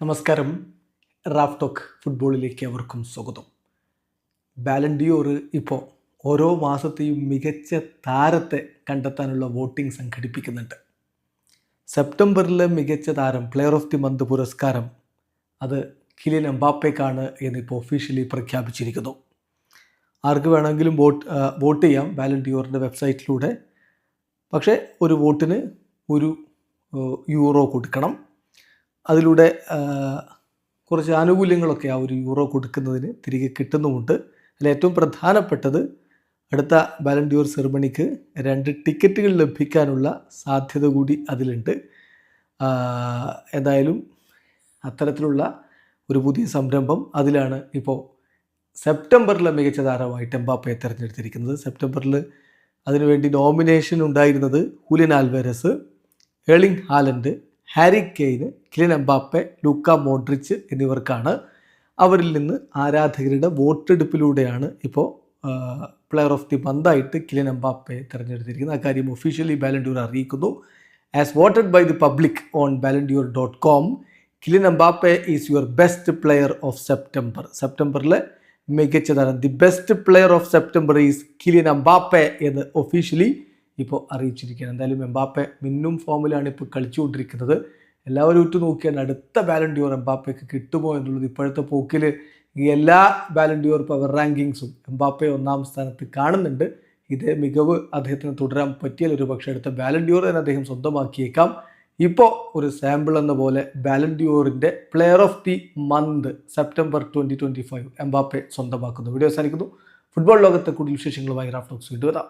നമസ്കാരം. Raf talk ഫുട്ബോളിലേക്ക് അവർക്കും സ്വാഗതം. ബാലൻഡിയോർ ഇപ്പോൾ ഓരോ മാസത്തെയും മികച്ച താരത്തെ കണ്ടെത്താനുള്ള വോട്ടിംഗ് സംഘടിപ്പിക്കുന്നുണ്ട്. സെപ്റ്റംബറിലെ മികച്ച താരം പ്ലെയർ ഓഫ് ദി മന്ത് പുരസ്കാരം അത് കിലിയൻ എംബാപ്പയ്ക്കാണ് എന്നിപ്പോൾ ഒഫീഷ്യലി പ്രഖ്യാപിച്ചിരിക്കുന്നു. ആർക്ക് വേണമെങ്കിലും വോട്ട് ചെയ്യാം ബാലൻഡിയോറിൻ്റെ വെബ്സൈറ്റിലൂടെ. പക്ഷേ ഒരു വോട്ടിന് €1 കൊടുക്കണം. അതിലൂടെ കുറച്ച് ആനുകൂല്യങ്ങളൊക്കെ ആ €1 കൊടുക്കുന്നതിന് തിരികെ കിട്ടുന്നുമുണ്ട്. അതിൽ ഏറ്റവും പ്രധാനപ്പെട്ടത് അടുത്ത ബാലൻഡിയോർ സെറിമണിക്ക് 2 ടിക്കറ്റുകൾ ലഭിക്കാനുള്ള സാധ്യത കൂടി അതിലുണ്ട്. എന്തായാലും അത്തരത്തിലുള്ള ഒരു പുതിയ സംരംഭം അതിലാണ് ഇപ്പോൾ സെപ്റ്റംബറിലെ മികച്ച താരമായിട്ട് എംബാപ്പയെ തിരഞ്ഞെടുത്തിരിക്കുന്നത്. സെപ്റ്റംബറിൽ അതിനുവേണ്ടി നോമിനേഷൻ ഉണ്ടായിരുന്നത് Julian Alvarez, Erling Haaland, Harry Kane, Kylian Mbappe, Luka Modric എന്നിവർക്കാണ്. അവരിൽ നിന്ന് ആരാധകരുടെ വോട്ടെടുപ്പിലൂടെയാണ് ഇപ്പോൾ പ്ലെയർ ഓഫ് ദി മന്തായിട്ട് കിലിയൻ എംബാപ്പയെ തിരഞ്ഞെടുത്തിരിക്കുന്നത്. അക്കാര്യം ഒഫീഷ്യലി ബാലൻഡിയോർ അറിയിക്കുന്നു. As voted by the public on balandior.com, Kylian Mbappe is your best player of September. സെപ്റ്റംബറിലെ മികച്ച താരം, the best player of September is Kylian Mbappe എന്ന് ഒഫീഷ്യലി ഇപ്പോൾ അറിയിച്ചിരിക്കുകയാണ്. എന്തായാലും എംബാപ്പെ മിന്നും ഫോമിലാണ് ഇപ്പോൾ കളിച്ചുകൊണ്ടിരിക്കുന്നത്. എല്ലാവരും ഉറ്റുനോക്കിയാൽ അടുത്ത ബാലൻഡിയോർ എംബാപ്പയ്ക്ക് കിട്ടുമോ എന്നുള്ളത്. ഇപ്പോഴത്തെ പോക്കിൽ എല്ലാ ബാലൻഡിയോർ പവർ റാങ്കിങ്സും എംബാപ്പെ 1-ാം സ്ഥാനത്ത് കാണുന്നുണ്ട്. ഇതേ മികവ് അദ്ദേഹത്തിന് തുടരാൻ പറ്റിയാൽ ഒരു പക്ഷേ അടുത്ത ബാലൻഡിയോർ തന്നെ അദ്ദേഹം സ്വന്തമാക്കിയേക്കാം. ഇപ്പോൾ ഒരു സാമ്പിൾ എന്ന പോലെ ബാലൻഡിയോറിൻ്റെ player of the month September 2025 Mbappe സ്വന്തമാക്കുന്നു. വീഡിയോ അവസാനിക്കുന്നു. ഫുട്ബോൾ ലോകത്തെ കൂടുതൽ വിശേഷങ്ങളുമായി റാഫ് ടോക്സ് വീണ്ടും വരാം.